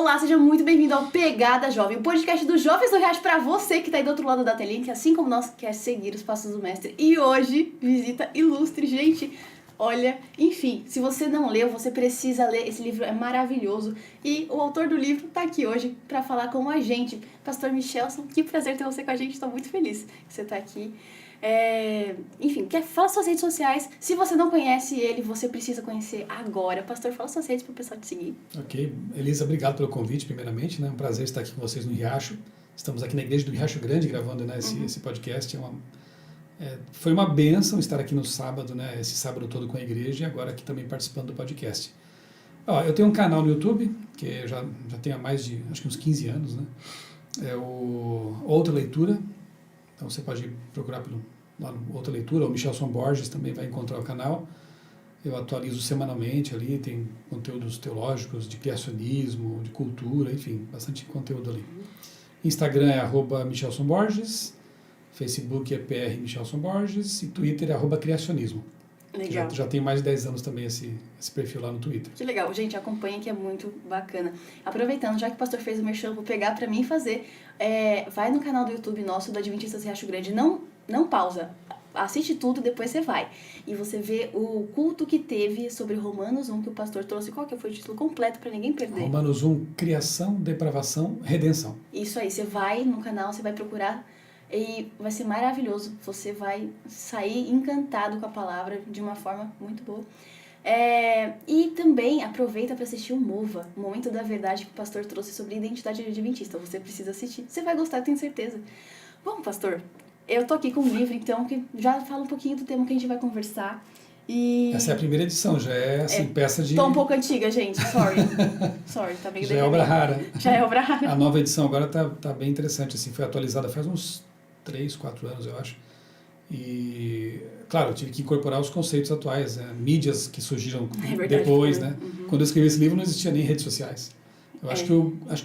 Olá, seja muito bem-vindo ao Pegada Jovem, o podcast dos jovens do Riacho para você que tá aí do outro lado da telinha, que assim como nós quer seguir os passos do mestre. E hoje, visita ilustre, gente. Olha, enfim, se você não leu, você precisa ler. Esse livro é maravilhoso. E o autor do livro tá aqui hoje para falar com a gente. Pastor Michelson, que prazer ter você com a gente. Estou muito feliz que você tá aqui. Enfim, fala suas redes sociais. Se você não conhece ele, você precisa conhecer agora. Pastor, fala suas redes para o pessoal te seguir. Ok. Elisa, obrigado pelo convite, primeiramente. É um prazer estar aqui com vocês no Riacho. Estamos aqui na igreja do Riacho Grande gravando esse podcast. Foi uma bênção estar aqui no sábado, esse sábado todo com a igreja, e agora aqui também participando do podcast. Eu tenho um canal no YouTube, que já tem há mais de, acho que uns 15 anos, é o Outra Leitura. Então você pode procurar lá no Outra Leitura, ou Michelson Borges também vai encontrar o canal. Eu atualizo semanalmente ali, tem conteúdos teológicos, de criacionismo, de cultura, enfim, bastante conteúdo ali. Instagram é @MichelsonBorges, Facebook é PR Michelson Borges e Twitter é @criacionismo. Legal. Já tem mais de 10 anos também esse perfil lá no Twitter. Que legal. Gente, acompanha que é muito bacana. Aproveitando, já que o pastor fez o merchan, vou pegar pra mim e fazer. Vai no canal do YouTube nosso, do Adventistas Riacho Grande. Não pausa. Assiste tudo e depois você vai. E você vê o culto que teve sobre Romanos 1, que o pastor trouxe. Qual que foi o título completo pra ninguém perder? Romanos 1, Criação, Depravação, Redenção. Isso aí. Você vai no canal, você vai procurar. E vai ser maravilhoso. Você vai sair encantado com a palavra de uma forma muito boa. E também aproveita para assistir o MOVA, o Momento da Verdade, que o pastor trouxe sobre identidade adventista. Você precisa assistir. Você vai gostar, eu tenho certeza. Bom, pastor, eu tô aqui com um livro, então, que já fala um pouquinho do tema que a gente vai conversar. Essa é a primeira edição, já é peça de... Tô um pouco antiga, gente, sorry, tá meio já é obra rara. Já é obra rara. A nova edição agora tá bem interessante, assim, foi atualizada faz uns 3, 4 anos, eu acho. E, claro, eu tive que incorporar os conceitos atuais, mídias que surgiram depois, né? Uhum. Quando eu escrevi esse livro não existia nem redes sociais. Eu acho que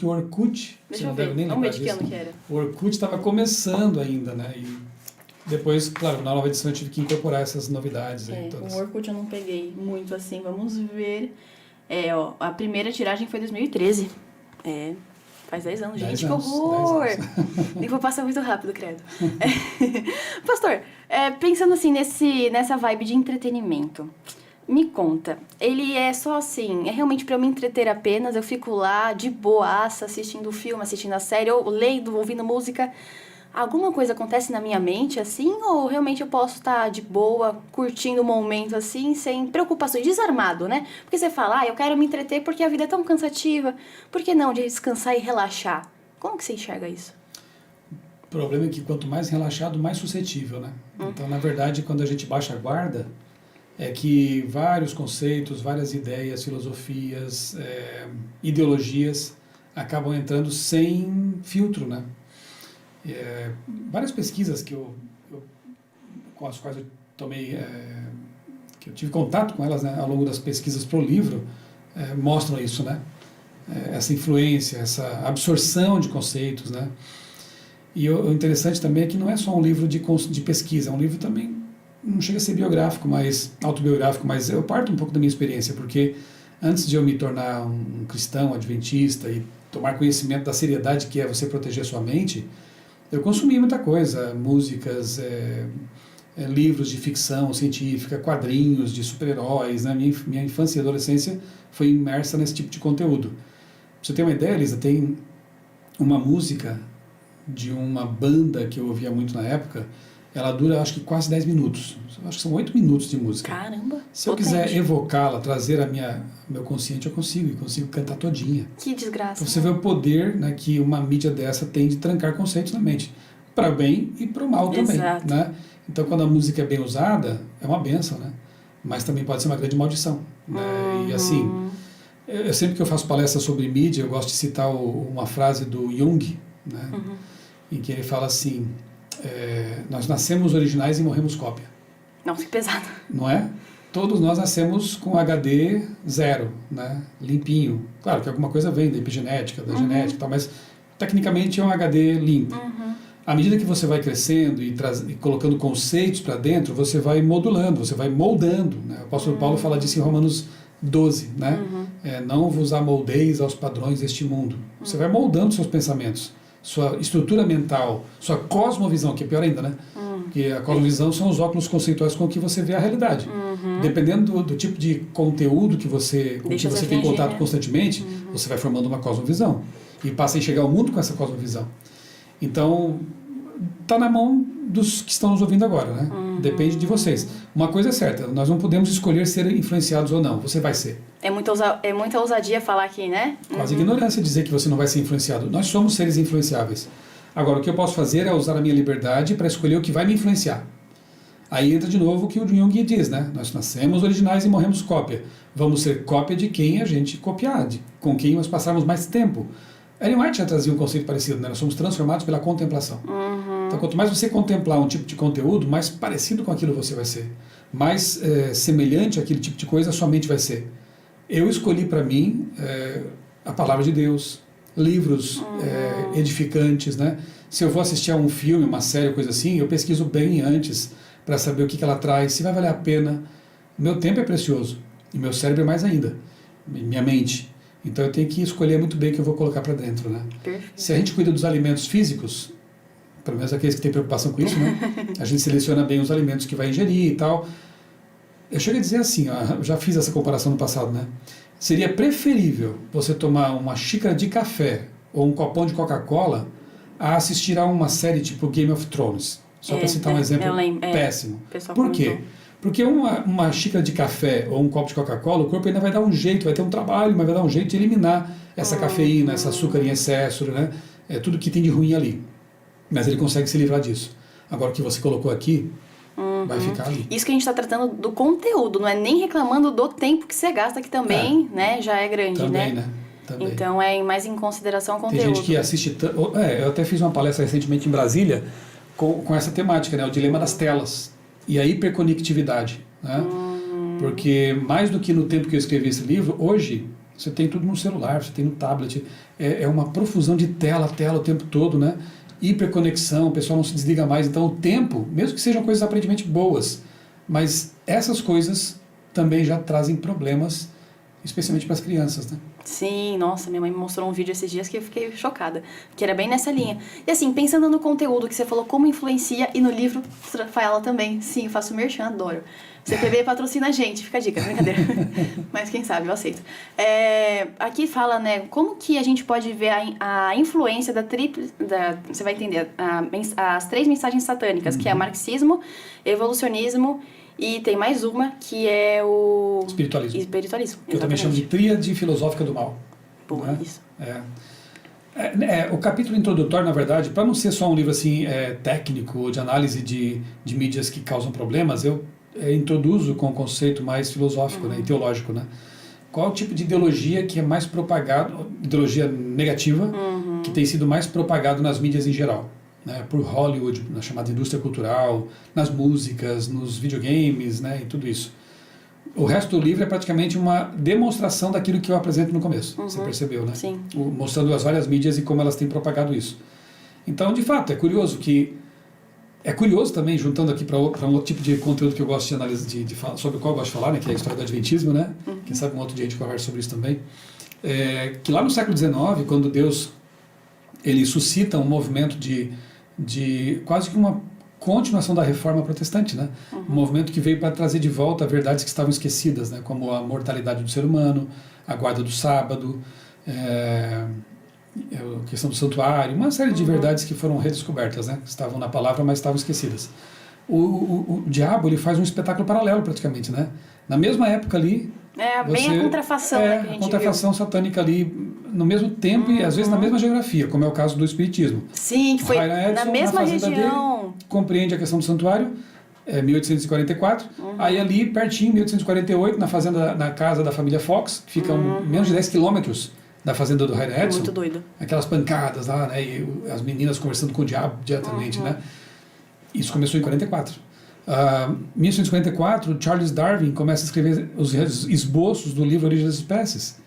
o Orkut, você não deve nem lembrar disso. Vamos ver de que ano que era. O Orkut estava começando ainda, né? E depois, claro, na nova edição eu tive que incorporar essas novidades. O Orkut eu não peguei muito assim, vamos ver. A primeira tiragem foi em 2013. Faz 10 anos, gente, que horror! Nem vou passar muito rápido, credo. Pastor, pensando assim nessa vibe de entretenimento, me conta, ele é só assim, é realmente pra eu me entreter apenas, eu fico lá de boaça assistindo o filme, assistindo a série, ou lendo, ouvindo música, alguma coisa acontece na minha mente assim, ou realmente eu posso estar de boa, curtindo o momento assim, sem preocupações, desarmado, né? Porque você fala, eu quero me entreter porque a vida é tão cansativa, por que não descansar e relaxar? Como que você enxerga isso? O problema é que quanto mais relaxado, mais suscetível, né? Então, na verdade, quando a gente baixa a guarda, é que vários conceitos, várias ideias, filosofias, ideologias acabam entrando sem filtro, né? Várias pesquisas com as quais eu tomei, que eu tive contato com elas, né, ao longo das pesquisas para o livro, mostram isso, né? Essa influência, essa absorção de conceitos, né? E o interessante também é que não é só um livro de pesquisa, é um livro também, não chega a ser biográfico, mas autobiográfico, mas eu parto um pouco da minha experiência, porque antes de eu me tornar um cristão adventista e tomar conhecimento da seriedade que é você proteger a sua mente, eu consumi muita coisa, músicas, livros de ficção científica, quadrinhos de super-heróis, né? Minha infância e adolescência foi imersa nesse tipo de conteúdo. Pra você ter uma ideia, Elisa, tem uma música de uma banda que eu ouvia muito na época, ela dura acho que quase 10 minutos, acho que são 8 minutos de música. Caramba! Se eu quiser evocá-la, trazer meu consciente, eu consigo cantar todinha. Que desgraça. Então você vê o poder, né, que uma mídia dessa tem de trancar conceitos na mente, para bem e para o mal também. Exato. Né? Então quando a música é bem usada, é uma bênção, né? Mas também pode ser uma grande maldição. Né? E assim, eu sempre que eu faço palestras sobre mídia, eu gosto de citar uma frase do Jung, né? Em que ele fala assim, nós nascemos originais e morremos cópia. Nossa, que pesado. Não é? Todos nós nascemos com HD 0, né? Limpinho. Claro que alguma coisa vem da epigenética, da genética e tal, mas tecnicamente é um HD limpo. À medida que você vai crescendo e colocando conceitos para dentro, você vai modulando, você vai moldando. Né? O apóstolo Paulo fala disso em Romanos 12, né? não vos amoldeis aos padrões deste mundo. Você vai moldando seus pensamentos, sua estrutura mental, sua cosmovisão, que é pior ainda, né? Porque a cosmovisão são os óculos conceituais com que você vê a realidade. Dependendo do tipo de conteúdo que você tem contato constantemente, você vai formando uma cosmovisão e passa a enxergar o mundo com essa cosmovisão. Então, está na mão dos que estão nos ouvindo agora, né? Depende de vocês. Uma coisa é certa, nós não podemos escolher ser influenciados ou não, você vai ser. É muita ousadia falar aqui, né? Quase ignorância dizer que você não vai ser influenciado. Nós somos seres influenciáveis. Agora, o que eu posso fazer é usar a minha liberdade para escolher o que vai me influenciar. Aí entra de novo o que o Jung diz, né? Nós nascemos originais e morremos cópia. Vamos ser cópia de quem a gente copiar, com quem nós passarmos mais tempo. Ellen White já trazia um conceito parecido, né? Nós somos transformados pela contemplação. Então, quanto mais você contemplar um tipo de conteúdo, mais parecido com aquilo você vai ser. Mais semelhante àquele tipo de coisa a sua mente vai ser. Eu escolhi para mim a palavra de Deus, livros edificantes, né? Se eu vou assistir a um filme, uma série, coisa assim, eu pesquiso bem antes para saber o que ela traz, se vai valer a pena. Meu tempo é precioso e meu cérebro é mais ainda, minha mente. Então eu tenho que escolher muito bem o que eu vou colocar para dentro, né? Perfeito. Se a gente cuida dos alimentos físicos, pelo menos aqueles que têm preocupação com isso, né? A gente seleciona bem os alimentos que vai ingerir e tal. Eu chego a dizer assim, ó, eu já fiz essa comparação no passado, né? Seria preferível você tomar uma xícara de café ou um copão de Coca-Cola a assistir a uma série tipo Game of Thrones. Só para citar um exemplo péssimo. Por quê? Porque uma xícara de café ou um copo de Coca-Cola, o corpo ainda vai dar um jeito, vai ter um trabalho, mas vai dar um jeito de eliminar essa cafeína, esse açúcar em excesso, né? Tudo que tem de ruim ali. Mas ele consegue se livrar disso. Agora, o que você colocou aqui, vai ficar ali. Isso que a gente está tratando do conteúdo, não é nem reclamando do tempo que você gasta, que também né, já é grande, também, né? Também. Então, mais em consideração o conteúdo. Tem gente que assiste... eu até fiz uma palestra recentemente em Brasília com essa temática, né? O dilema das telas e a hiperconectividade, né? Porque mais do que no tempo que eu escrevi esse livro, hoje você tem tudo no celular, você tem no tablet, é uma profusão de tela o tempo todo, né? Hiperconexão, o pessoal não se desliga mais, então o tempo, mesmo que sejam coisas aparentemente boas, mas essas coisas também já trazem problemas, especialmente para as crianças, né? Sim, nossa, minha mãe me mostrou um vídeo esses dias que eu fiquei chocada, que era bem nessa linha. E assim, pensando no conteúdo que você falou, como influencia, e no livro fala também, sim, eu faço merchan, adoro. CPB patrocina a gente, fica a dica, brincadeira. Mas quem sabe, eu aceito. Aqui fala, né, como que a gente pode ver a influência você vai entender, as 3 mensagens satânicas, que é marxismo, evolucionismo e tem mais uma, que é o... Espiritualismo. Que eu também chamo de tríade filosófica do mal. Boa, né? Isso. O capítulo introdutório, na verdade, para não ser só um livro assim técnico, de análise de mídias que causam problemas, eu introduzo com o conceito mais filosófico, né, e teológico, né? Qual é o tipo de ideologia que é mais propagado, ideologia negativa, que tem sido mais propagado nas mídias em geral, né, por Hollywood, na chamada indústria cultural, nas músicas, nos videogames, né, e tudo isso. O resto do livro é praticamente uma demonstração daquilo que eu apresento no começo, você percebeu, né? Sim. Mostrando as várias mídias e como elas têm propagado isso. Então, de fato, é curioso também, juntando aqui para um outro tipo de conteúdo que eu gosto de analisar, sobre o qual eu gosto de falar, né, que é a história do Adventismo, né? Quem sabe um outro dia a gente conversa sobre isso também. Que lá no século XIX, quando Deus ele suscita um movimento de quase que uma continuação da reforma protestante, né? Um movimento que veio para trazer de volta verdades que estavam esquecidas, né? Como a mortalidade do ser humano, a guarda do sábado, a questão do santuário, uma série de verdades que foram redescobertas, né? Estavam na palavra, mas estavam esquecidas. O diabo ele faz um espetáculo paralelo praticamente, né? Na mesma época ali... bem a contrafação, né, que a gente a contrafação viu. satânica ali no mesmo tempo e às vezes na mesma geografia, como é o caso do Espiritismo. Sim, que foi Edson, na mesma região. Dele, compreende a questão do santuário, 1844. Aí ali, pertinho, 1848, na casa da família Fox, que fica menos de 10 quilômetros da fazenda do Rainer Edson. Muito doido. Aquelas pancadas lá, né, e as meninas conversando com o diabo diretamente, né? Isso começou em 44. 1844, Charles Darwin começa a escrever os esboços do livro Origem das Espécies,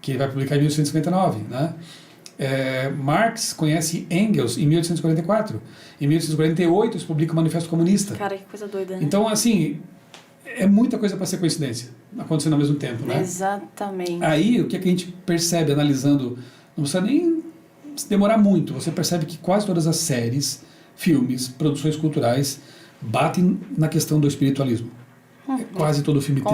que ele vai publicar em 1859, né? Marx conhece Engels em 1844. Em 1848 ele publica o Manifesto Comunista. Cara, que coisa doida, né? Então, assim, é muita coisa para ser coincidência, acontecendo ao mesmo tempo, né? Exatamente. Aí, o que a gente percebe analisando, não precisa nem se demorar muito, você percebe que quase todas as séries, filmes, produções culturais batem na questão do espiritualismo. Quase todo filme tem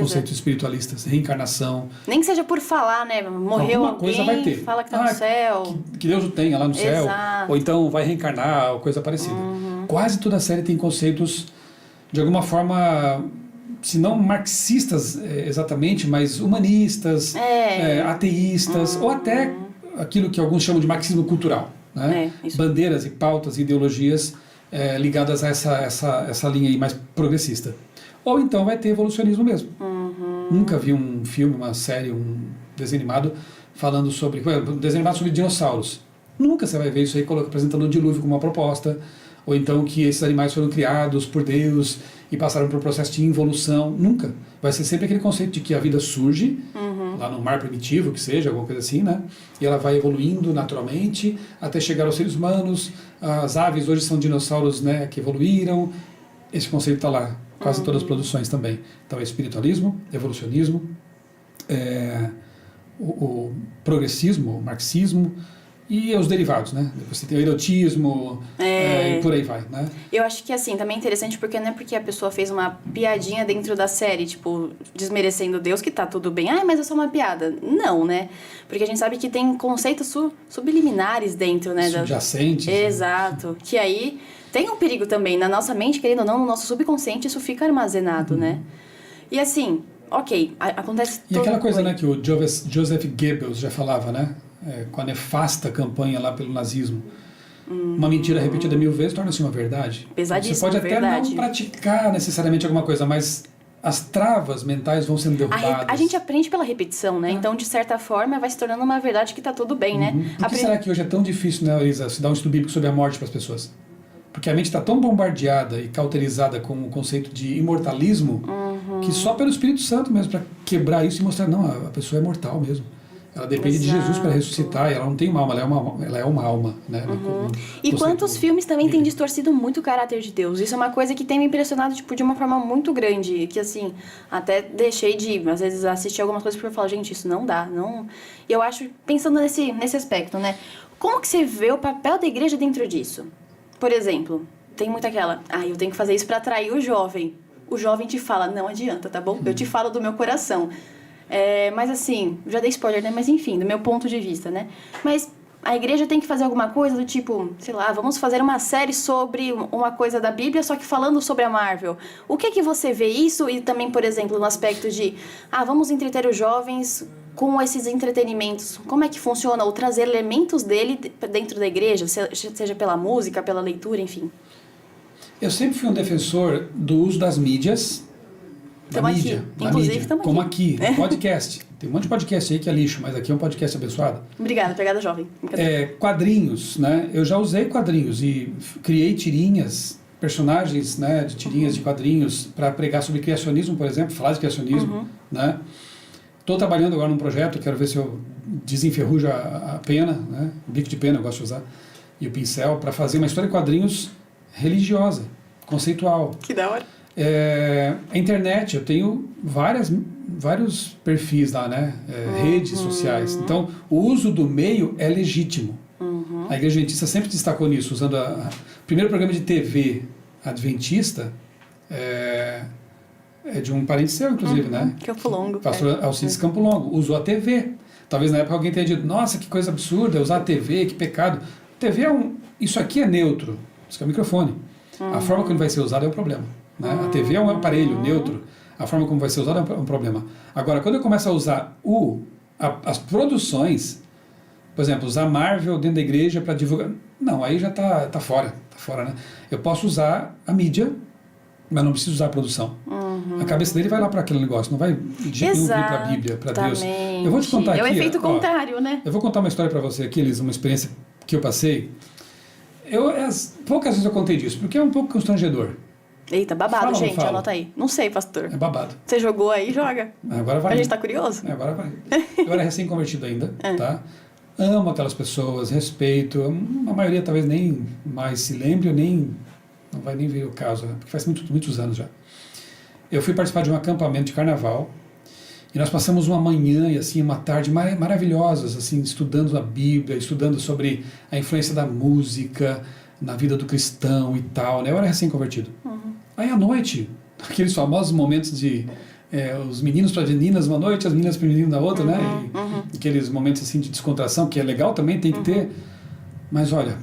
conceitos espiritualistas, reencarnação. Nem que seja por falar, né? Morreu alguma coisa vai ter. Fala que tá no céu. Que Deus o tenha lá no céu. Exato. Ou então vai reencarnar, ou coisa parecida. Quase toda a série tem conceitos, de alguma forma, se não marxistas exatamente, mas humanistas, ateístas, ou até aquilo que alguns chamam de marxismo cultural. Né? Bandeiras e pautas e ideologias ligadas a essa linha aí mais progressista. Ou então vai ter evolucionismo mesmo. Nunca vi um filme, uma série, um desenho animado falando sobre... Um desenho animado sobre dinossauros. Nunca você vai ver isso aí apresentando o dilúvio como uma proposta, ou então que esses animais foram criados por Deus e passaram por um processo de involução. Nunca. Vai ser sempre aquele conceito de que a vida surge, lá no mar primitivo, que seja, alguma coisa assim, né? E ela vai evoluindo naturalmente até chegar aos seres humanos. As aves hoje são dinossauros, né, que evoluíram. Esse conceito está lá. Quase todas as produções também. Então, é espiritualismo, evolucionismo, o progressismo, o marxismo e os derivados, né? Depois você tem o erotismo e por aí vai, né? Eu acho que, assim, também é interessante porque não é porque a pessoa fez uma piadinha dentro da série, tipo, desmerecendo Deus, que tá tudo bem. Mas é só uma piada. Não, né? Porque a gente sabe que tem conceitos subliminares dentro, né? Subjacentes. Exato. Né? Que aí... Tem um perigo também, na nossa mente, querendo ou não, no nosso subconsciente, isso fica armazenado, né? E assim, ok, acontece E aquela coisa, né, que o Joseph Goebbels já falava, né? Com a nefasta campanha lá pelo nazismo. Uma mentira repetida 1000 vezes torna-se uma verdade. Pesadíssimo, você pode até não praticar necessariamente alguma coisa, mas as travas mentais vão sendo derrubadas. A gente aprende pela repetição, né? Então, de certa forma, vai se tornando uma verdade que tá tudo bem, né? Por que será que hoje é tão difícil, né, Elisa, se dar um estudo bíblico sobre a morte para as pessoas? Porque a mente está tão bombardeada e cauterizada com o conceito de imortalismo que só pelo Espírito Santo mesmo, para quebrar isso e mostrar, não, a pessoa é mortal mesmo. Ela depende de Jesus para ressuscitar, e ela não tem uma alma, ela é uma alma. Né? E quantos filmes também têm distorcido muito o caráter de Deus? Isso é uma coisa que tem me impressionado tipo, de uma forma muito grande, que assim, até deixei de, às vezes, assistir algumas coisas porque eu falo, gente, isso não dá. Não... E eu acho, pensando nesse aspecto, né? Como que você vê o papel da igreja dentro disso? Por exemplo, tem muito aquela, eu tenho que fazer isso para atrair o jovem. O jovem te fala, não adianta, tá bom? Eu te falo do meu coração. Mas assim, já dei spoiler, né? Mas enfim, do meu ponto de vista, né? Mas a igreja tem que fazer alguma coisa do tipo, sei lá, vamos fazer uma série sobre uma coisa da Bíblia, só que falando sobre a Marvel. O que que você vê isso? E também, por exemplo, no aspecto de, vamos entreter os jovens com esses entretenimentos. Como é que funciona? Ou trazer elementos dele dentro da igreja, seja pela música, pela leitura, enfim. Eu sempre fui um defensor do uso das mídias, como aqui, no podcast. Tem um monte de podcast aí que é lixo, mas aqui é um podcast abençoado. Obrigada, pegada jovem. Quadrinhos, né? Eu já usei quadrinhos e criei tirinhas, personagens, né, de tirinhas de quadrinhos para pregar sobre criacionismo, por exemplo, falar de criacionismo, né? Estou trabalhando agora num projeto, quero ver se eu desenferrujo a pena, né? O bico de pena eu gosto de usar, e o pincel, para fazer uma história de quadrinhos religiosa, conceitual. Que da hora. A internet, eu tenho vários perfis lá, né? Redes sociais. Então, o uso do meio é legítimo. A Igreja Adventista sempre destacou nisso, usando o primeiro programa de TV adventista é de um parente seu, inclusive, né? Campo Longo. Pastor Alcides Campo Longo. Usou a TV. Talvez na época alguém tenha dito, nossa, que coisa absurda, usar a TV, que pecado. TV isso aqui é neutro. Isso aqui é o microfone. A forma como vai ser usado é um problema. Né? A TV é um aparelho neutro. A forma como vai ser usado é um problema. Agora, quando eu começo a usar as produções, por exemplo, usar Marvel dentro da igreja para divulgar... Não, aí já tá fora. Tá fora, né? Eu posso usar a mídia, mas não preciso usar a produção. A cabeça dele vai lá para aquele negócio, não vai de jeito nenhum vir para a Bíblia, para Deus. Eu vou te contar aqui... É o efeito contrário, né? Eu vou contar uma história para você aqui, Elis, uma experiência que eu passei. Poucas vezes eu contei disso, porque é um pouco constrangedor. Eita, babado, gente, anota aí. Não sei, pastor. É babado. Você jogou aí, joga. Agora vai. A gente tá curioso? Agora vai. Eu era recém-convertido ainda, tá? Amo aquelas pessoas, respeito. A maioria talvez nem mais se lembre, não vai nem ver o caso, porque faz muitos anos já. eu fui participar de um acampamento de carnaval, e nós passamos uma manhã e assim, uma tarde maravilhosas, assim, estudando a Bíblia, estudando sobre a influência da música na vida do cristão e tal, né? Eu era recém-convertido. Aí à noite, aqueles famosos momentos de os meninos para as meninas uma noite, as meninas para os meninos na outra, né? E aqueles momentos assim de descontração, que é legal também, tem que ter. Mas olha,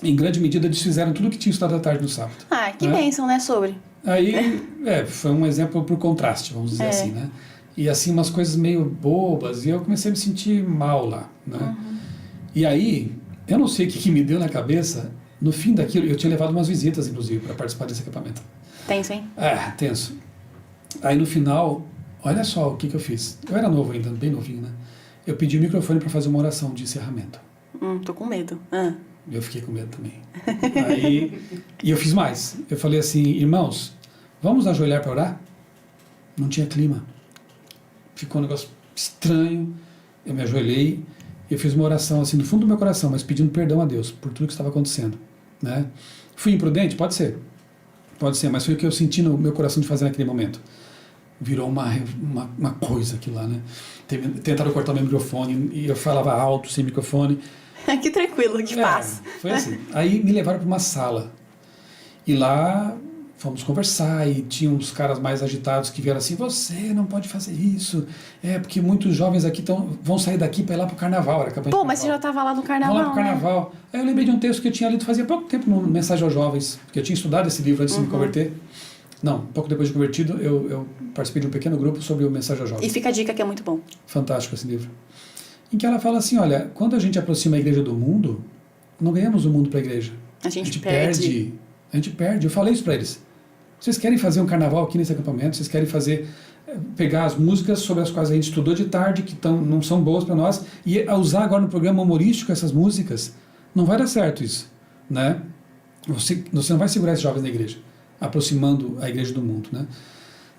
em grande medida eles fizeram tudo o que tinha estudado à tarde no sábado. Ah, que bênção, né, sobre? Aí, foi um exemplo por contraste, vamos dizer assim, né? E assim, umas coisas meio bobas, e eu comecei a me sentir mal lá, né? E aí, eu não sei o que me deu na cabeça, no fim daquilo, eu tinha levado umas visitas, inclusive, para participar desse acampamento. Tenso, hein? Tenso. Aí no final, olha só o que eu fiz. Eu era novo ainda, bem novinho, né? Eu pedi o microfone para fazer uma oração de encerramento. Tô com medo. Eu fiquei com medo também. Aí, e eu fiz mais. Eu falei assim, irmãos, vamos ajoelhar para orar? Não tinha clima. Ficou um negócio estranho. Eu me ajoelhei. Eu fiz uma oração assim, no fundo do meu coração, mas pedindo perdão a Deus por tudo que estava acontecendo, né? Fui imprudente? Pode ser, mas foi o que eu senti no meu coração de fazer naquele momento. Virou uma coisa aquilo lá, né? Tentaram cortar o meu microfone e eu falava alto, sem microfone. Que tranquilo, que paz. Foi assim. Aí me levaram para uma sala e lá fomos conversar e tinha uns caras mais agitados que vieram assim, você não pode fazer isso, porque muitos jovens aqui vão sair daqui para ir lá pro carnaval. Era Pô, mas você já estava lá no carnaval, Vão lá pro carnaval. Aí eu lembrei de um texto que eu tinha lido fazia pouco tempo no Mensagem aos Jovens, porque eu tinha estudado esse livro antes de me converter. Não, pouco depois de convertido, eu participei de um pequeno grupo sobre o Mensagem aos Jovens. E fica a dica que é muito bom. Fantástico esse livro. Em que ela fala assim, olha, quando a gente aproxima a igreja do mundo, não ganhamos o mundo para a igreja. A gente perde. A gente perde. Eu falei isso para eles. Vocês querem fazer um carnaval aqui nesse acampamento? Vocês querem pegar as músicas sobre as quais a gente estudou de tarde, que não são boas para nós, e usar agora no programa humorístico essas músicas? Não vai dar certo isso, né? Você não vai segurar esses jovens na igreja, aproximando a igreja do mundo, né?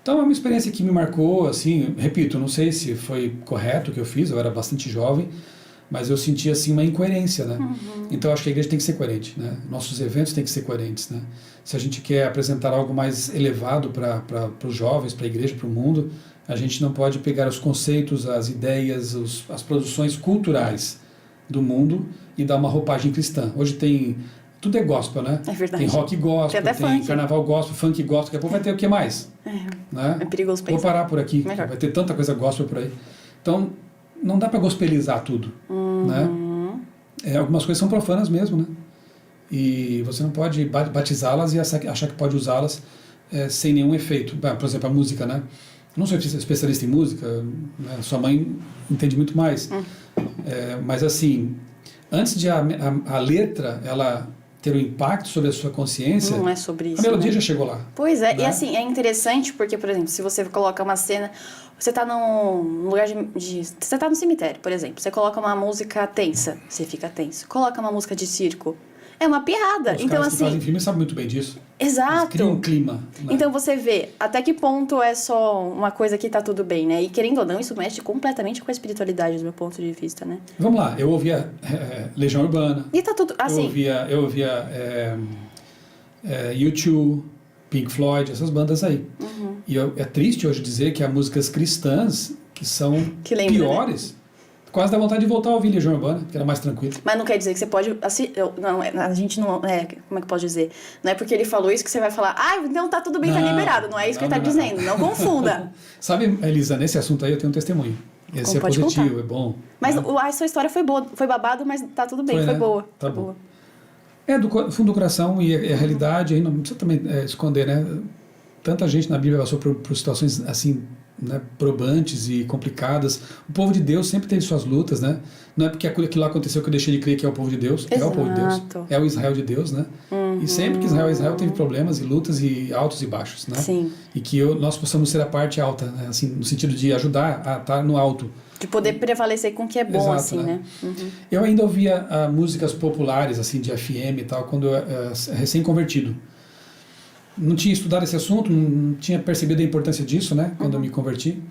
Então é uma experiência que me marcou, assim, repito, não sei se foi correto o que eu fiz, eu era bastante jovem, mas eu senti assim uma incoerência, né? Então eu acho que a igreja tem que ser coerente, né? Nossos eventos têm que ser coerentes, né? Se a gente quer apresentar algo mais elevado para os jovens, para a igreja, para o mundo, a gente não pode pegar os conceitos, as ideias, as produções culturais do mundo e dar uma roupagem cristã. Hoje tudo é gospel, né? É verdade. Tem rock gospel, tem carnaval gospel, funk gospel, daqui a pouco vai ter o que mais? Né? É perigoso pensar. Vou parar por aqui, Melhor. Vai ter tanta coisa gospel por aí. Então, não dá para gospelizar tudo, né? Algumas coisas são profanas mesmo, né? E você não pode batizá-las e achar que pode usá-las sem nenhum efeito. Por exemplo, a música, né? Não sou especialista em música, né? Sua mãe entende muito mais. Mas assim, antes de a letra ela ter um impacto sobre a sua consciência, não é sobre isso, a melodia né? já chegou lá. Pois é, né? E assim, é interessante porque, por exemplo, se você coloca uma cena, você tá num lugar você tá no cemitério, por exemplo, você coloca uma música tensa, você fica tenso. Coloca uma música de circo, é uma piada. Os então caras assim, que fazem filme sabem muito bem disso. Exato. Eles criam um clima. Né? Então você vê até que ponto é só uma coisa que tá tudo bem, né? E querendo ou não, isso mexe completamente com a espiritualidade do meu ponto de vista, né? Vamos lá, eu ouvia Legião Urbana. E tá tudo assim. Eu ouvia U2, Pink Floyd, essas bandas aí. E é triste hoje dizer que há músicas cristãs que são piores. Né? Quase dá vontade de voltar a ouvir Legião Urbana, que era mais tranquilo. Mas não quer dizer que você pode... a gente não... como é que eu posso dizer? Não é porque ele falou isso que você vai falar, então tá tudo bem, tá liberado. Não é isso que ele tá dizendo. Não confunda. Sabe, Elisa, nesse assunto aí eu tenho um testemunho. Esse pode positivo, contar. é bom. Mas né? A sua história foi boa. Foi babado, mas tá tudo bem. Foi né? boa. Tá foi bom. boa. Do fundo do coração e a realidade, aí não precisa também esconder, né? Tanta gente na Bíblia passou por situações assim, né, probantes e complicadas. O povo de Deus sempre teve suas lutas, né? Não é porque aquilo lá aconteceu que eu deixei de crer que é o povo de Deus. Exato. É o povo de Deus. É o Israel de Deus, né? E sempre que Israel teve problemas e lutas e altos e baixos, né? Sim. E que nós possamos ser a parte alta, né? Assim, no sentido de ajudar a estar no alto. De poder prevalecer com o que é bom, Exato, assim, né? Eu ainda ouvia músicas populares, assim, de FM e tal, quando eu recém-convertido. Não tinha estudado esse assunto, não tinha percebido a importância disso, né? Quando eu me converti.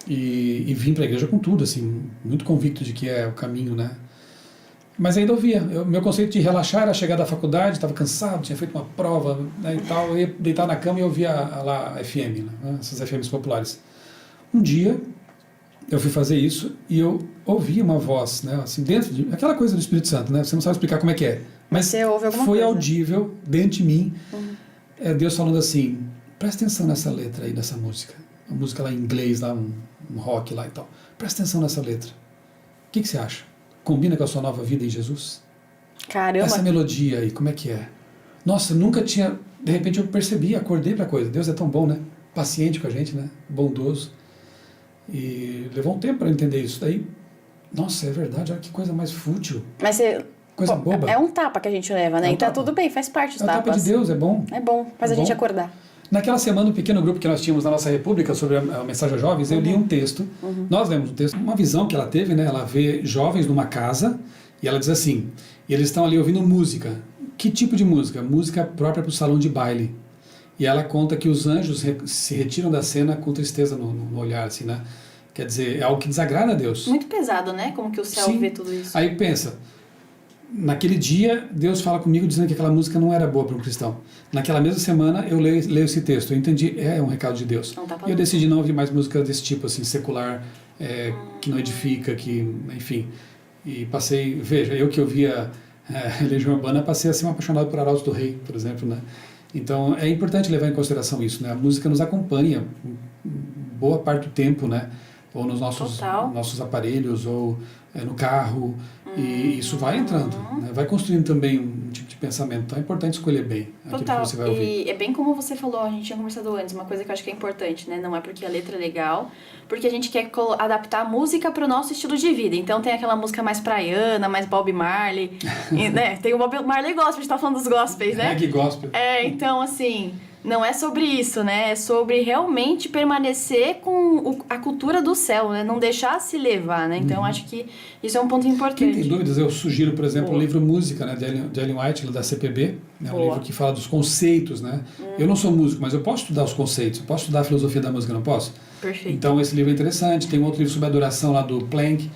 E vim para a igreja com tudo, assim, muito convicto de que é o caminho, né? Mas ainda ouvia. Meu conceito de relaxar era chegar da faculdade, estava cansado, tinha feito uma prova, né, e tal, eu ia deitar na cama e ouvia lá a FM, né, essas FMs populares. Um dia eu fui fazer isso e eu ouvi uma voz, né, assim, dentro de aquela coisa do Espírito Santo, né, você não sabe explicar como é que é, mas você ouve alguma foi coisa audível dentro de mim, Deus falando assim, presta atenção nessa letra aí dessa música, a música lá em inglês, lá um rock lá e tal, presta atenção nessa letra, o que você acha? Combina com a sua nova vida em Jesus? Caramba. Essa melodia aí, como é que é? Nossa, nunca tinha... De repente eu percebi, acordei pra coisa. Deus é tão bom, né? Paciente com a gente, né? Bondoso. E levou um tempo para entender isso. Daí, nossa, é verdade, olha que coisa mais fútil. Mas você... Coisa boba. É um tapa que a gente leva, né? É um então tapa. tudo bem, faz parte dos É o tapas. tapa de Deus, é bom. É bom, faz É a gente bom. acordar. Naquela semana, um pequeno grupo que nós tínhamos na nossa república sobre a mensagem aos jovens, eu li um texto. Nós lemos um texto, uma visão que ela teve, né? Ela vê jovens numa casa e ela diz assim, e eles estão ali ouvindo música. Que tipo de música? Música própria para o salão de baile. E ela conta que os anjos se retiram da cena com tristeza no olhar, assim, né? Quer dizer, é algo que desagrada a Deus. Muito pesado, né? Como que o céu Sim. vê tudo isso. Aí pensa, naquele dia Deus fala comigo dizendo que aquela música não era boa para um cristão. Naquela mesma semana eu leio esse texto, eu entendi, é um recado de Deus. E eu decidi não ouvir mais música desse tipo, assim, secular, que não edifica, que, enfim. E passei, veja, eu que ouvia Legião Urbana, passei a ser um apaixonado por Arautos do Rei, por exemplo, né? Então é importante levar em consideração isso, né? A música nos acompanha boa parte do tempo, né? Ou nos nossos aparelhos, ou no carro, e isso vai entrando, né? Vai construindo também um tipo de pensamento. Então é importante escolher bem aquilo que você vai ouvir. E é bem como você falou, a gente tinha conversado antes, uma coisa que eu acho que é importante, né? Não é porque a letra é legal, porque a gente quer adaptar a música para o nosso estilo de vida. Então tem aquela música mais praiana, mais Bob Marley, né? Tem o Bob Marley gospel, a gente tá falando dos gospels, né? Reggae gospel. Então assim... Não é sobre isso, né? É sobre realmente permanecer com a cultura do céu, né? Não deixar se levar, né? Então, acho que isso é um ponto importante. Quem tem dúvidas, eu sugiro, por exemplo, o livro Música, né? De Ellen White, da CPB. É um livro que fala dos conceitos, né? Eu não sou músico, mas eu posso estudar os conceitos. Eu posso estudar a filosofia da música, não posso? Perfeito. Então, esse livro é interessante. Tem um outro livro sobre adoração lá do Plank.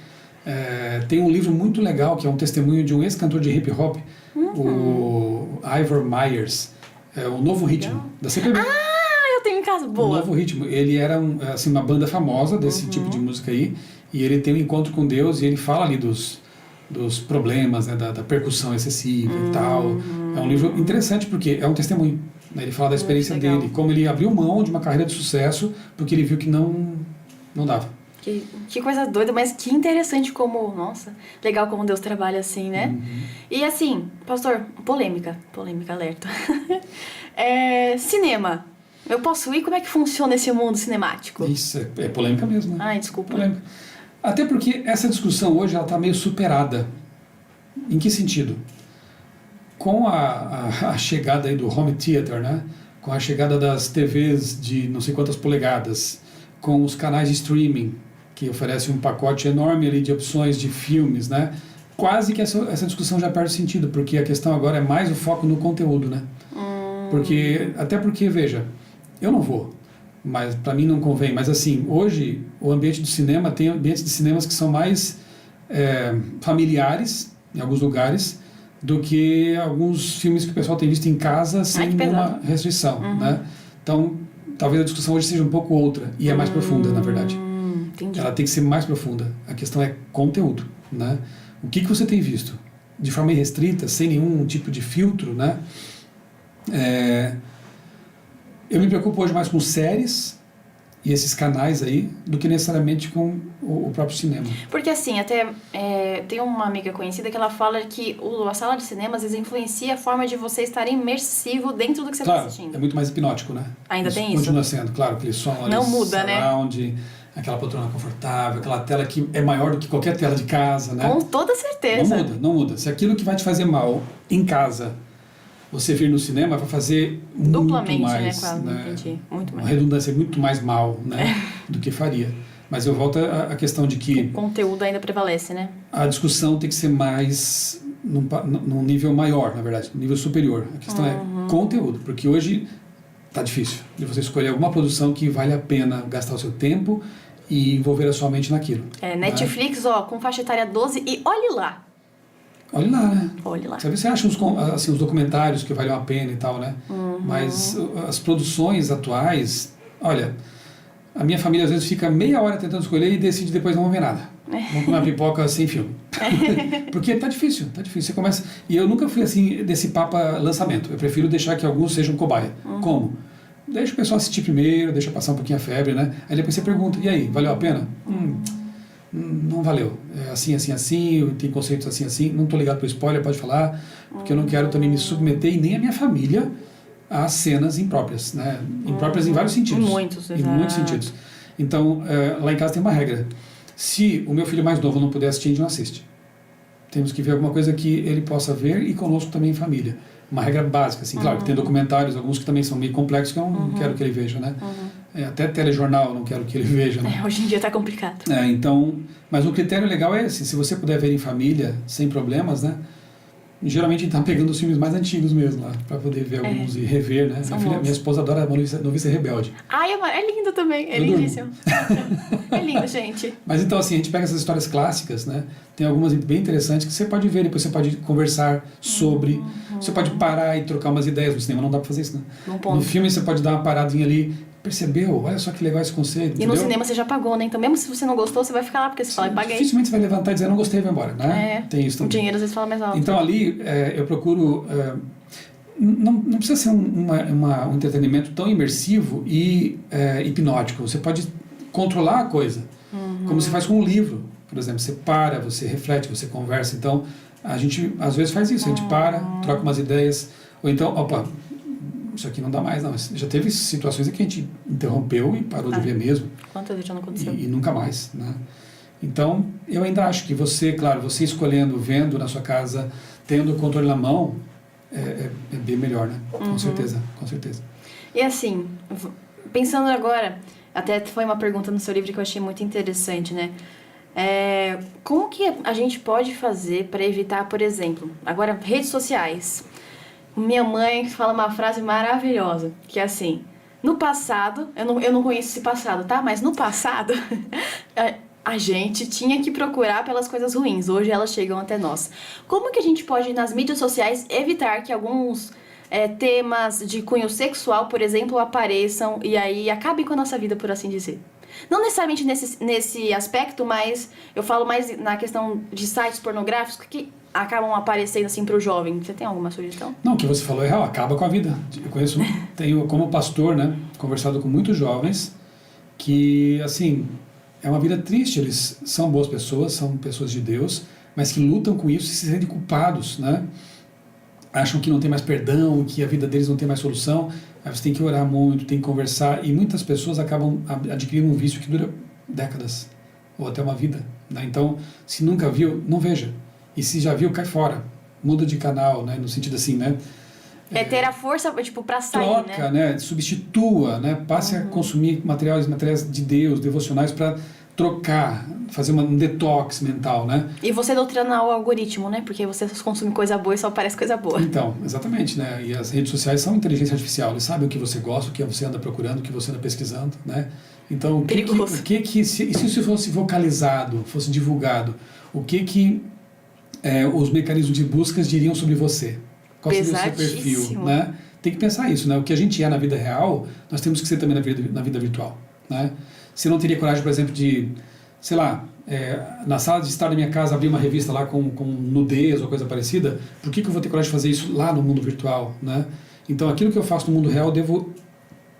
Tem um livro muito legal, que é um testemunho de um ex-cantor de hip-hop, o Ivor Myers. É o Novo Ritmo, da CPB. Eu tenho em casa, boa. O Novo Ritmo. Ele era assim, uma banda famosa desse tipo de música aí, e ele tem um encontro com Deus, e ele fala ali dos problemas, né, da percussão excessiva e tal. É um livro interessante, porque é um testemunho. Né? Ele fala da experiência dele, como ele abriu mão de uma carreira de sucesso, porque ele viu que não dava. Que coisa doida, mas que interessante como... Nossa, legal como Deus trabalha assim, né? E assim, pastor, polêmica alerta. Cinema. Eu posso ir? Como é que funciona esse mundo cinemático? Isso, é polêmica mesmo. Né? Ai, desculpa. Polêmica. Até porque essa discussão hoje está meio superada. Em que sentido? Com a chegada aí do home theater, né? Com a chegada das TVs de não sei quantas polegadas, com os canais de streaming, que oferecem um pacote enorme ali de opções de filmes, né? Quase que essa discussão já perde sentido, porque a questão agora é mais o foco no conteúdo, né? Até porque, veja, eu não vou, mas para mim não convém, mas assim, hoje o ambiente do cinema tem ambientes de cinemas que são mais familiares, em alguns lugares, do que alguns filmes que o pessoal tem visto em casa sem nenhuma restrição, né? Então, talvez a discussão hoje seja um pouco outra, e é mais profunda, na verdade. Entendi. Ela tem que ser mais profunda. A questão é conteúdo, né? O que você tem visto? De forma irrestrita, sem nenhum tipo de filtro, né? Eu me preocupo hoje mais com séries e esses canais aí, do que necessariamente com o próprio cinema. Porque assim, até tem uma amiga conhecida que ela fala que a sala de cinema às vezes influencia a forma de você estar imersivo dentro do que você está assistindo. É muito mais hipnótico, né? Ainda tem isso? Continua sendo, claro, aquele som ali, não muda, surround, né? Aquela poltrona confortável, aquela tela que é maior do que qualquer tela de casa, né? Com toda certeza. Não muda. Se aquilo que vai te fazer mal em casa, você vir no cinema, vai fazer duplamente, muito mais, né? Entendi. Muito mais. Uma redundância muito mais mal, né? Do que faria. Mas eu volto à questão de que... O conteúdo ainda prevalece, né? A discussão tem que ser mais... num nível maior, na verdade. Num nível superior. A questão é conteúdo. Porque hoje tá difícil de você escolher alguma produção que vale a pena gastar o seu tempo e envolver a sua mente naquilo. Netflix, com faixa etária 12 e olhe lá. olhe lá, né? Olhe lá. Sabe, você acha assim, os documentários que valem a pena e tal, né? Mas as produções atuais, olha, a minha família às vezes fica meia hora tentando escolher e decide depois não ver nada. Vamos comer uma pipoca sem filme. Porque tá difícil. Você começa... E eu nunca fui assim, desse papa lançamento. Eu prefiro deixar que alguns sejam cobaia. Como? Deixa o pessoal assistir primeiro, deixa passar um pouquinho a febre, né? Aí depois você pergunta, e aí, valeu a pena? Não valeu. É assim, tem conceitos assim. Não tô ligado pro spoiler, pode falar, porque eu não quero também me submeter, e nem a minha família, a cenas impróprias, né? Impróprias em vários sentidos. Em muitos sentidos. Então, lá em casa tem uma regra. Se o meu filho mais novo não puder assistir, a gente não assiste. Temos que ver alguma coisa que ele possa ver e conosco também em família. Uma regra básica, assim. Claro que tem documentários, alguns que também são meio complexos, que eu não quero que ele veja, né? Até telejornal eu não quero que ele veja, né? Hoje em dia tá complicado. Então, mas o critério legal é esse. Se você puder ver em família, sem problemas, né? Geralmente a gente tá pegando os filmes mais antigos mesmo lá, para poder ver alguns e rever, né? Minha esposa adora Noviça Rebelde. Ai, é lindo também, é lindíssimo. É lindo, gente. Mas então, assim, a gente pega essas histórias clássicas, né? Tem algumas bem interessantes que você pode ver, depois você pode conversar sobre, você pode parar e trocar umas ideias. No cinema não dá para fazer isso, né? No filme você pode dar uma paradinha ali, percebeu? Olha só que legal esse conceito. E entendeu? No cinema você já pagou, né? Então mesmo se você não gostou, você vai ficar lá, porque você fala, paguei. Dificilmente você vai levantar e dizer, não gostei e vai embora, né? Tem isso também. O dinheiro às vezes fala mais alto. Então ali eu procuro... não precisa ser um entretenimento tão imersivo e hipnótico. Você pode controlar a coisa, como se faz com um livro. Por exemplo, você para, você reflete, você conversa. Então, a gente às vezes faz isso. A gente para, troca umas ideias. Ou então, opa, isso aqui não dá mais, não. Já teve situações em que a gente interrompeu e parou de ver mesmo. Quantas vezes já não aconteceu? E nunca mais, né? Então, eu ainda acho que você, claro, você escolhendo, vendo na sua casa, tendo o controle na mão, é bem melhor, né? Com certeza. E assim, pensando agora, até foi uma pergunta no seu livro que eu achei muito interessante, né? Como que a gente pode fazer para evitar, por exemplo, agora, redes sociais? Minha mãe fala uma frase maravilhosa, que é assim, no passado, eu não conheço esse passado, tá? Mas no passado, a gente tinha que procurar pelas coisas ruins, hoje elas chegam até nós. Como que a gente pode, nas mídias sociais, evitar que alguns temas de cunho sexual, por exemplo, apareçam e aí acabem com a nossa vida, por assim dizer? Não necessariamente nesse aspecto, mas eu falo mais na questão de sites pornográficos que acabam aparecendo assim para o jovem. Você tem alguma sugestão? Não, o que você falou é real, acaba com a vida. Eu tenho como pastor, né, conversado com muitos jovens que, assim, é uma vida triste. Eles são boas pessoas, são pessoas de Deus, mas que lutam com isso e se sentem culpados, né? Acham que não tem mais perdão, que a vida deles não tem mais solução. Aí você tem que orar muito, tem que conversar, e muitas pessoas acabam adquirindo um vício que dura décadas, ou até uma vida, né? Então, se nunca viu, não veja. E se já viu, cai fora. Muda de canal, né? No sentido assim, né? Ter a força, tipo, pra sair, troca, né? Substitua, né? Passe a consumir materiais de Deus, devocionais, para trocar, fazer um detox mental, né? E você doutrinar o algoritmo, né? Porque você consome coisa boa e só aparece coisa boa. Então, exatamente, né? E as redes sociais são inteligência artificial. Eles sabem o que você gosta, o que você anda procurando, o que você anda pesquisando, né? Então, se isso fosse vocalizado, fosse divulgado, o que os mecanismos de buscas diriam sobre você? Qual seria o seu perfil, né? Tem que pensar isso, né? O que a gente é na vida real, nós temos que ser também na vida virtual, né? Você não teria coragem, por exemplo, de, sei lá, na sala de estar da minha casa abrir uma revista lá com nudez ou coisa parecida? Por que eu vou ter coragem de fazer isso lá no mundo virtual, né? Então, aquilo que eu faço no mundo real, eu devo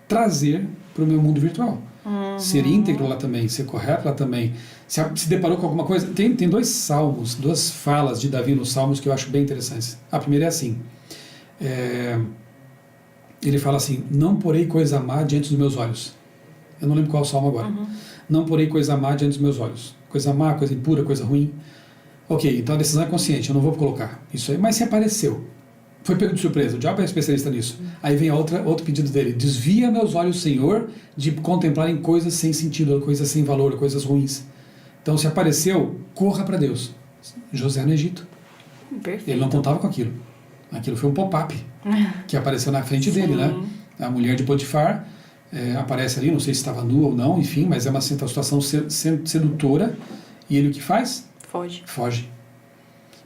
trazer para o meu mundo virtual. Ser íntegro lá também, ser correto lá também. Se deparou com alguma coisa... Tem duas falas de Davi nos Salmos que eu acho bem interessantes. A primeira é assim... ele fala assim, não porei coisa má diante dos meus olhos. Eu não lembro qual é o salmo agora. Não porei coisa má diante dos meus olhos. Coisa má, coisa impura, coisa ruim. Ok, então a decisão é consciente, eu não vou colocar isso aí. Mas se apareceu, foi pego de surpresa, o diabo é especialista nisso. Aí vem outro pedido dele, desvia meus olhos, Senhor, de contemplarem coisas sem sentido, coisas sem valor, coisas ruins. Então se apareceu, corra para Deus. José no Egito. Perfeito. Ele não contava com aquilo. Aquilo foi um pop-up que apareceu na frente dele, né? A mulher de Potifar aparece ali, não sei se estava nua ou não, enfim, mas é uma situação sedutora. E ele o que faz? Foge.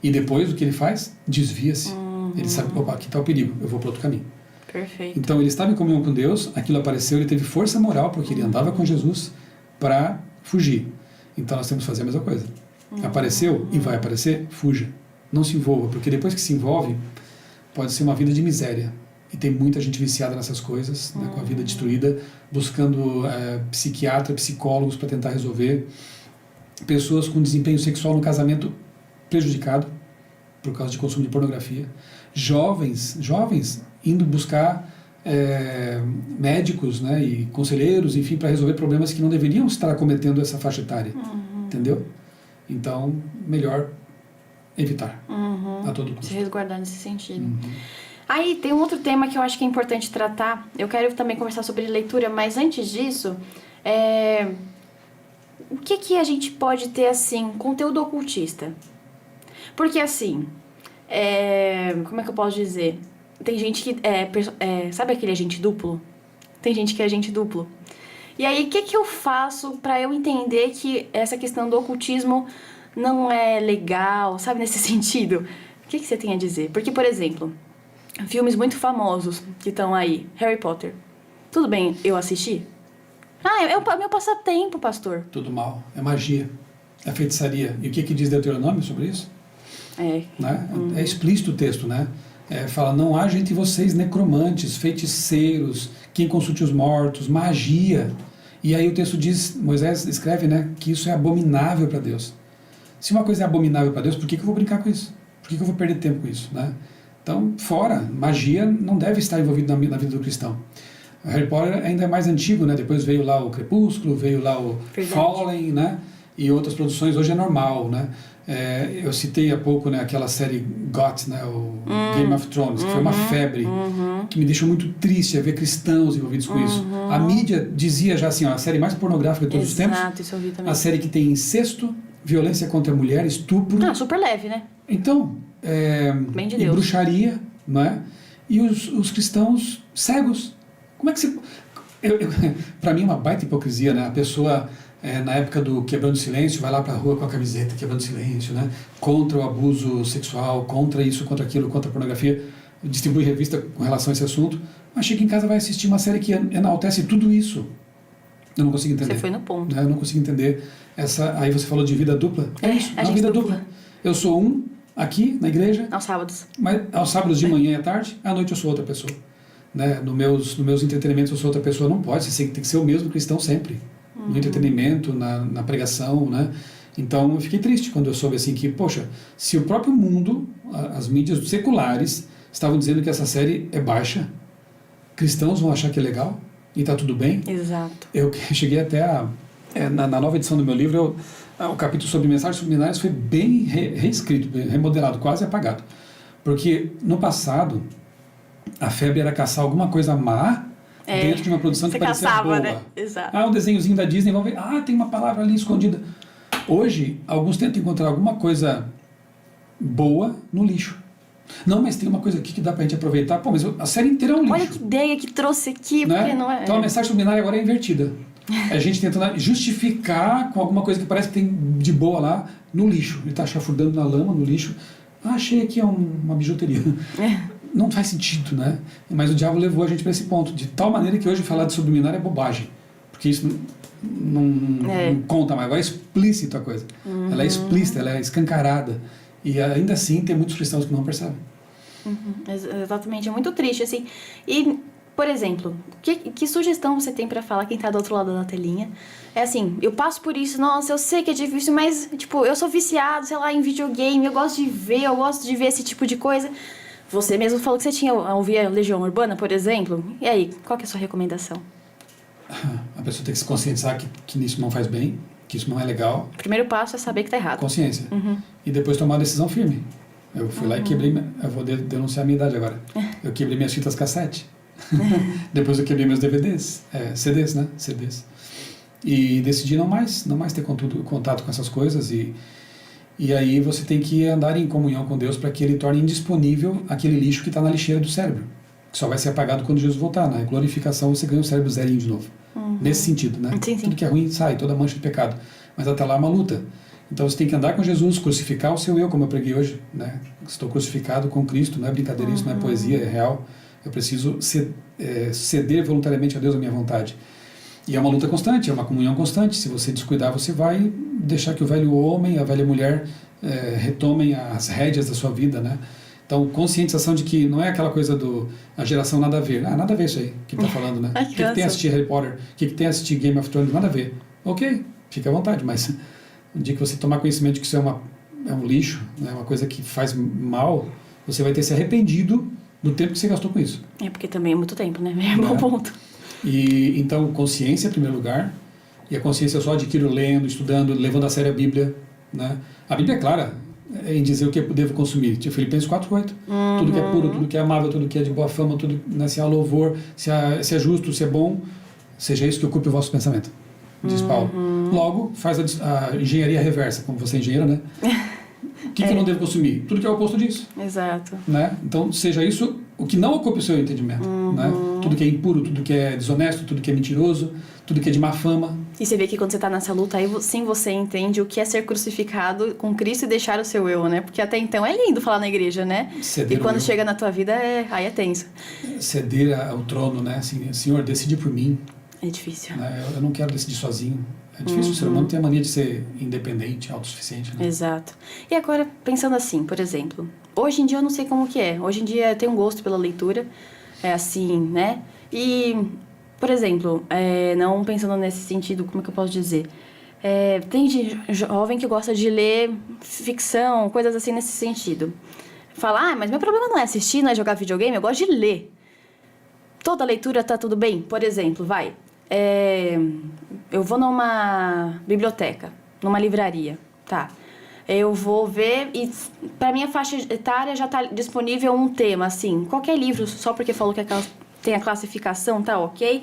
E depois o que ele faz? Desvia-se. Ele sabe, opa, aqui está o perigo, eu vou para outro caminho. Perfeito. Então ele estava em comunhão com Deus, aquilo apareceu, ele teve força moral, porque ele andava com Jesus para fugir. Então nós temos que fazer a mesma coisa. Apareceu e vai aparecer, fuja. Não se envolva, porque depois que se envolve, pode ser uma vida de miséria. E tem muita gente viciada nessas coisas, né, com a vida destruída, buscando psiquiatra, psicólogos para tentar resolver. Pessoas com desempenho sexual no casamento prejudicado por causa de consumo de pornografia. Jovens indo buscar médicos, né, e conselheiros, enfim, para resolver problemas que não deveriam estar acometendo essa faixa etária. Entendeu? Então, melhor evitar a todo custo. Se resguardar nesse sentido. Aí tem um outro tema que eu acho que é importante tratar. Eu quero também conversar sobre leitura, mas antes disso, o que a gente pode ter, assim, conteúdo ocultista? Porque, assim, como é que eu posso dizer? Tem gente que sabe aquele agente duplo? Tem gente que é agente duplo. E aí, o que eu faço pra eu entender que essa questão do ocultismo não é legal, sabe, nesse sentido? O que você tem a dizer? Porque, por exemplo, filmes muito famosos que estão aí, Harry Potter. Tudo bem eu assistir? É o meu passatempo, pastor. Tudo mal. É magia. É feitiçaria. E o que diz Deuteronômio sobre isso? Né? É explícito o texto, né? Fala, não haja entre vocês necromantes, feiticeiros, quem consulte os mortos, magia. E aí o texto diz, Moisés escreve, né, que isso é abominável para Deus. Se uma coisa é abominável para Deus, por que eu vou brincar com isso? Por que eu vou perder tempo com isso, né? Então, fora, magia não deve estar envolvida na vida do cristão. O Harry Potter ainda é mais antigo, né? Depois veio lá o Crepúsculo, veio lá o Fallen, né? E outras produções, hoje é normal, né? Eu citei há pouco, né, aquela série GOT, né, o Game of Thrones, que foi uma febre, que me deixou muito triste ver cristãos envolvidos com isso. A mídia dizia já assim, ó, a série mais pornográfica de todos os tempos, isso eu vi também. a série que tem incesto, violência contra a mulher, estupro. Super leve, né? Então, Bem de e Deus. bruxaria, não é? E os cristãos cegos. Como é que você... Para mim é uma baita hipocrisia, né? A pessoa... na época do Quebrando Silêncio, vai lá pra rua com a camiseta Quebrando Silêncio, né? Contra o abuso sexual, contra isso, contra aquilo, contra a pornografia, distribui revista com relação a esse assunto, mas chega em casa e vai assistir uma série que enaltece tudo isso. Eu não consigo entender. Você foi no ponto. Eu não consigo entender aí você falou de vida dupla. Isso, uma vida dupla. Eu sou um aqui na igreja. Aos sábados. Mas aos sábados de manhã e à tarde, à noite eu sou outra pessoa. Né? Nos meus entretenimentos eu sou outra pessoa. Não pode, você tem que ser o mesmo cristão sempre. No entretenimento, na pregação, né? Então eu fiquei triste quando eu soube assim que, poxa, se o próprio mundo, as mídias seculares estavam dizendo que essa série é baixa, cristãos vão achar que é legal e tá tudo bem. Exato. Eu cheguei até na nova edição do meu livro, o capítulo sobre mensagens subliminares foi bem reescrito, remodelado, quase apagado. Porque no passado, a febre era caçar alguma coisa má dentro de uma produção que parecia boa. Né? Exato. Um desenhozinho da Disney, vamos ver, tem uma palavra ali escondida. Hoje, alguns tentam encontrar alguma coisa boa no lixo. Não, mas tem uma coisa aqui que dá pra gente aproveitar. Pô, mas a série inteira é um lixo. Olha que ideia que trouxe aqui, né? Porque não é... Então a mensagem subliminar agora é invertida. É a gente tentando justificar com alguma coisa que parece que tem de boa lá no lixo. Ele tá chafurdando na lama, no lixo. achei aqui uma bijuteria. Não faz sentido, né? Mas o diabo levou a gente para esse ponto, de tal maneira que hoje falar de subliminar é bobagem, porque isso não conta mais, agora é explícito a coisa. Ela é explícita, ela é escancarada, e ainda assim tem muitos cristãos que não percebem. Exatamente, é muito triste, assim. E, por exemplo, que sugestão você tem pra falar, quem tá do outro lado da telinha? É assim, eu passo por isso, nossa, eu sei que é difícil, mas, tipo, eu sou viciado, sei lá, em videogame, eu gosto de ver esse tipo de coisa. Você mesmo falou que você tinha ouvido a Legião Urbana, por exemplo. E aí, qual que é a sua recomendação? A pessoa tem que se conscientizar que isso não faz bem, que isso não é legal. O primeiro passo é saber que tá errado. Consciência. E depois tomar uma decisão firme. Eu fui lá e quebrei, eu vou denunciar a minha idade agora. Eu quebrei minhas fitas cassete. Depois eu quebrei meus DVDs, CDs, né? CDs. E decidi não mais ter contato com essas coisas e aí você tem que andar em comunhão com Deus para que Ele torne indisponível aquele lixo que está na lixeira do cérebro, que só vai ser apagado quando Jesus voltar. Na glorificação você ganha o cérebro zerinho de novo. Nesse sentido, né? Sim. Tudo que é ruim sai, toda mancha de pecado. Mas até lá é uma luta. Então você tem que andar com Jesus, crucificar o seu eu, como eu preguei hoje, né? Estou crucificado com Cristo, não é brincadeira, isso não é poesia, é real. Eu preciso ceder voluntariamente a Deus a minha vontade. E é uma luta constante, é uma comunhão constante. Se você descuidar, você vai deixar que o velho homem, a velha mulher retomem as rédeas da sua vida, né? Então, conscientização de que não é aquela coisa a geração nada a ver. Nada a ver isso aí que tá falando, né? O que tem a assistir Harry Potter? O que tem a assistir Game of Thrones? Nada a ver. Ok, fica à vontade, mas no dia que você tomar conhecimento de que isso é um lixo, né? Uma coisa que faz mal, você vai ter se arrependido do tempo que você gastou com isso. É porque também é muito tempo, né? É um bom ponto. E, então, consciência em primeiro lugar, e a consciência eu só adquiro lendo, estudando, levando a sério a Bíblia, né? A Bíblia é clara em dizer o que eu devo consumir. Tipo, Filipenses 4:8. Tudo que é puro, tudo que é amável, tudo que é de boa fama, tudo, né, se há louvor, se é justo, se é bom, seja isso que ocupe o vosso pensamento, diz Paulo. Logo, faz a engenharia reversa, como você é engenheiro, né? O que eu não devo consumir? Tudo que é o oposto disso. Exato. Né? Então, seja isso o que não ocupe o seu entendimento. Né? Tudo que é impuro, tudo que é desonesto, tudo que é mentiroso, tudo que é de má fama. E você vê que quando você está nessa luta, aí sim você entende o que é ser crucificado com Cristo e deixar o seu eu, né? Porque até então é lindo falar na igreja, né? Ceder e quando chega na tua vida, aí é tenso. Ceder ao trono, né? Assim, Senhor, decide por mim. É difícil. Né? Eu não quero decidir sozinho. É difícil, o ser humano tem a mania de ser independente, autossuficiente, né? Exato. E agora, pensando assim, por exemplo, hoje em dia eu não sei como que é. Hoje em dia eu tenho um gosto pela leitura, é assim, né? E, por exemplo, não pensando nesse sentido, como é que eu posso dizer? Tem jovem que gosta de ler ficção, coisas assim nesse sentido. Fala, mas meu problema não é assistir, não é jogar videogame, eu gosto de ler. Toda leitura tá tudo bem? Por exemplo, eu vou numa biblioteca, numa livraria, tá? Eu vou ver e para minha faixa etária já tá disponível um tema, assim, qualquer livro, só porque falou que tem a classificação, tá ok?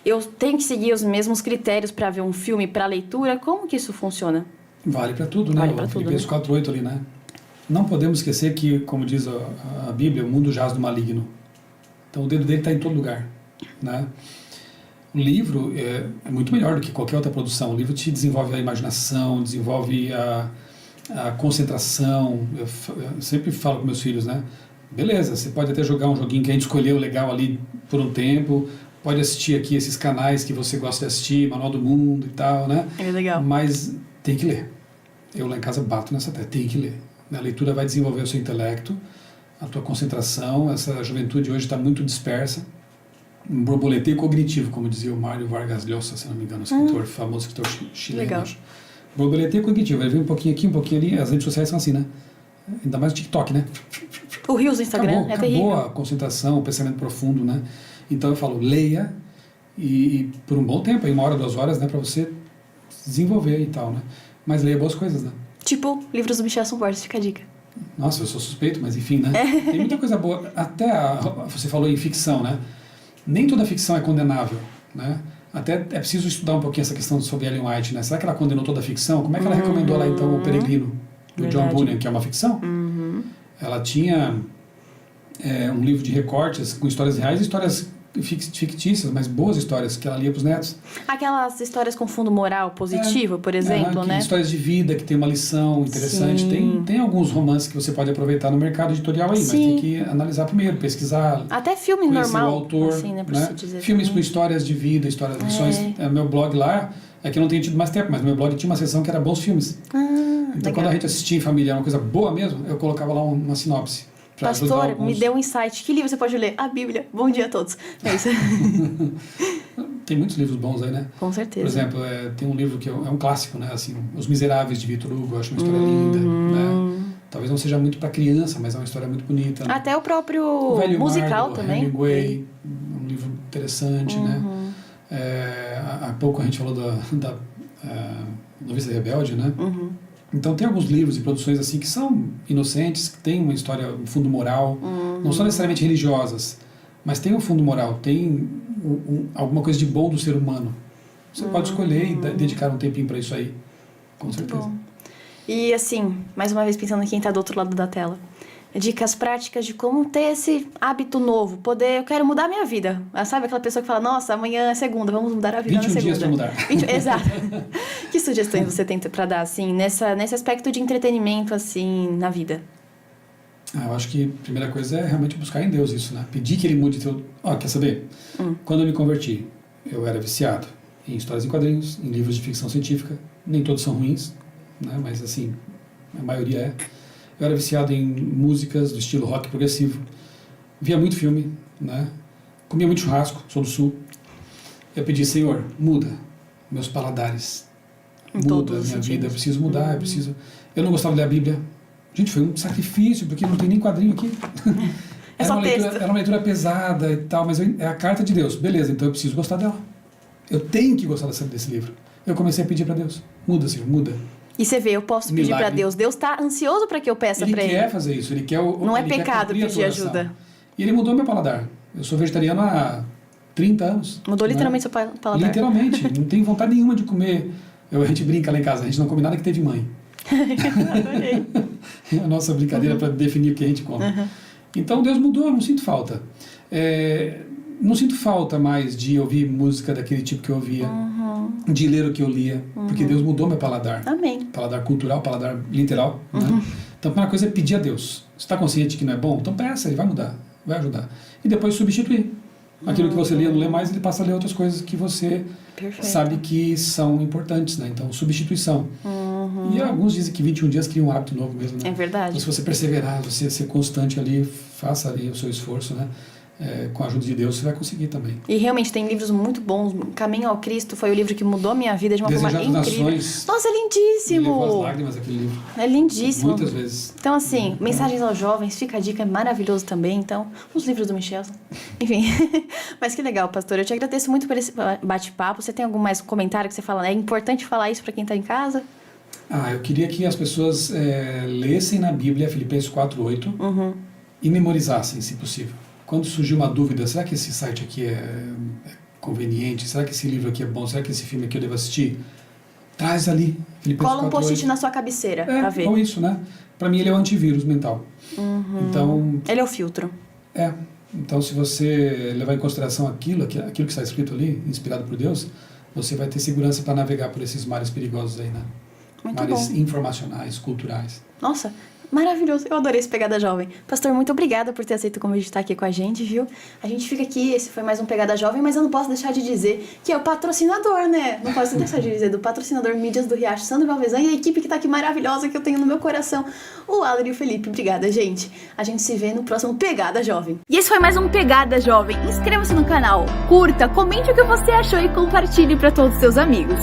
Eu tenho que seguir os mesmos critérios para ver um filme, para leitura, como que isso funciona? Vale para tudo, né? Vale para tudo, Filipenses 4:8 ali, né? Não podemos esquecer que, como diz a Bíblia, o mundo jaz do maligno. Então o dedo dele está em todo lugar, né? O livro é muito melhor do que qualquer outra produção. O livro te desenvolve a imaginação, desenvolve a concentração. Eu sempre falo com meus filhos, né? Beleza, você pode até jogar um joguinho que a gente escolheu legal ali por um tempo, pode assistir aqui esses canais que você gosta de assistir, Manual do Mundo e tal, né? É legal. Mas tem que ler. Eu lá em casa bato nessa tecla, tem que ler. A leitura vai desenvolver o seu intelecto, a tua concentração. Essa juventude hoje está muito dispersa. Um borboleteio cognitivo, como dizia o Mário Vargas Llosa, se não me engano, escritor, famoso escritor chileno. Legal. Borboleteio cognitivo, ele vem um pouquinho aqui, um pouquinho ali, as redes sociais são assim, né? Ainda mais o TikTok, né? O Reels do Instagram é terrível. Acabou a concentração, o pensamento profundo, né? Então eu falo, leia e por um bom tempo, aí 1 hora, 2 horas, né? Pra você desenvolver e tal, né? Mas leia boas coisas, né? Tipo, livros do Michel Borges, fica a dica. Nossa, eu sou suspeito, mas enfim, né? Tem muita coisa boa. Até você falou em ficção, né? Nem toda ficção é condenável, né? Até é preciso estudar um pouquinho essa questão sobre Ellen White, né? Será que ela condenou toda a ficção? Como é que ela recomendou lá, então, O Peregrino, do John Bunyan, que é uma ficção? Ela tinha um livro de recortes com histórias reais e histórias fictícias, mas boas histórias que ela lia para os netos. Aquelas histórias com fundo moral positivo, por exemplo, né? Histórias de vida que tem uma lição interessante. Tem alguns romances que você pode aproveitar no mercado editorial aí, mas tem que analisar primeiro, pesquisar. Até filme normal, o autor, assim, né? Né? Dizer Filmes também. com histórias de vida, histórias de lições. Meu blog lá, é que eu não tenho tido mais tempo, mas no meu blog tinha uma seção que era bons filmes. Então legal. Quando a gente assistia em família, uma coisa boa mesmo, eu colocava lá uma sinopse. Pastor, me deu um insight. Que livro você pode ler? A Bíblia. Bom dia a todos. É isso. Tem muitos livros bons aí, né? Com certeza. Por exemplo, tem um livro que é um clássico, né? Assim, Os Miseráveis, de Victor Hugo. Eu acho uma história linda, né? Talvez não seja muito para criança, mas é uma história muito bonita. Né? Até o próprio musical também. Hemingway, um livro interessante, né? Há pouco a gente falou da Noviça Rebelde, né? Então tem alguns livros e produções assim que são inocentes, que têm uma história, um fundo moral, não são necessariamente religiosas, mas tem um fundo moral, tem alguma coisa de bom do ser humano. Você pode escolher e dedicar um tempinho para isso aí, com certeza. Bom. E assim, mais uma vez pensando em quem está do outro lado da tela, dicas práticas de como ter esse hábito novo, eu quero mudar a minha vida. Sabe aquela pessoa que fala, nossa, amanhã é segunda, vamos mudar a vida na segunda. 21 dias para mudar. Exato. Que sugestões você tem pra dar, assim, nesse aspecto de entretenimento, assim, na vida? Eu acho que a primeira coisa é realmente buscar em Deus isso, né? Pedir que Ele mude teu... quer saber? Quando eu me converti, eu era viciado em histórias em quadrinhos, em livros de ficção científica. Nem todos são ruins, né? Mas, assim, a maioria é. Eu era viciado em músicas do estilo rock progressivo. Via muito filme, né? Comia muito churrasco, sou do Sul. Eu pedi, Senhor, muda meus paladares. Muda a minha vida, eu preciso mudar, eu preciso... Eu não gostava de ler a Bíblia. Gente, foi um sacrifício, porque não tem nem quadrinho aqui. É só texto. Era uma leitura pesada e tal, mas é a carta de Deus. Beleza, então eu preciso gostar dela. Eu tenho que gostar desse livro. Eu comecei a pedir para Deus. Muda, Senhor, muda. E você vê, eu posso pedir para Deus. Deus está ansioso para que eu peça para Ele. Ele quer fazer isso. Ele quer não é pecado pedir ajuda. E Ele mudou meu paladar. Eu sou vegetariano há 30 anos. Mudou literalmente seu paladar. Literalmente. Não tenho vontade nenhuma de comer. A gente brinca lá em casa. A gente não come nada que teve mãe. Adorei. É a nossa brincadeira para definir o que a gente come. Então Deus mudou, eu não sinto falta. Não sinto falta mais de ouvir música daquele tipo que eu ouvia, de ler o que eu lia, porque Deus mudou meu paladar. Amém. Paladar cultural, paladar literal. Né? Então a primeira coisa é pedir a Deus. Você está consciente que não é bom? Então peça, Ele vai mudar, vai ajudar. E depois substituir. Aquilo que você lia, não lê mais, Ele passa a ler outras coisas que você sabe que são importantes. Né? Então, substituição. E alguns dizem que 21 dias cria um hábito novo mesmo, né? É verdade. Então, se você perseverar, você ser constante ali, faça ali o seu esforço, né? Com a ajuda de Deus, você vai conseguir também. E realmente tem livros muito bons. Caminho ao Cristo foi o livro que mudou a minha vida de uma forma incrível. Nações, nossa, é lindíssimo! Me levou às lágrimas aquele livro. É lindíssimo. Muitas vezes. Então, assim, Mensagens aos Jovens, fica a dica, é maravilhoso também. Então, os livros do Michel. Enfim, mas que legal, pastor. Eu te agradeço muito por esse bate-papo. Você tem algum mais comentário que você fala? É importante falar isso para quem está em casa? Eu queria que as pessoas lessem na Bíblia Filipenses 4:8 e memorizassem, se possível. Quando surgir uma dúvida, será que esse site aqui é conveniente? Será que esse livro aqui é bom? Será que esse filme aqui eu devo assistir? Traz ali, Filipenses 4:8. Cola um post-it na sua cabeceira pra ver. Ou isso, né? Pra mim ele é o antivírus mental. Então, ele é o filtro. Então se você levar em consideração aquilo que está escrito ali, inspirado por Deus, você vai ter segurança para navegar por esses mares perigosos aí, né? Muito mares bom. Informacionais, culturais. Nossa, maravilhoso. Eu adorei esse Pegada Jovem. Pastor, muito obrigada por ter aceito o convite de estar aqui com a gente, viu? A gente fica aqui, esse foi mais um Pegada Jovem, mas eu não posso deixar de dizer que é o patrocinador, né? Não posso deixar de dizer do patrocinador Mídias do Riacho, Sandro Valvezan, e a equipe que tá aqui maravilhosa que eu tenho no meu coração, o Alan e o Felipe. Obrigada, gente. A gente se vê no próximo Pegada Jovem. E esse foi mais um Pegada Jovem. Inscreva-se no canal, curta, comente o que você achou e compartilhe para todos os seus amigos.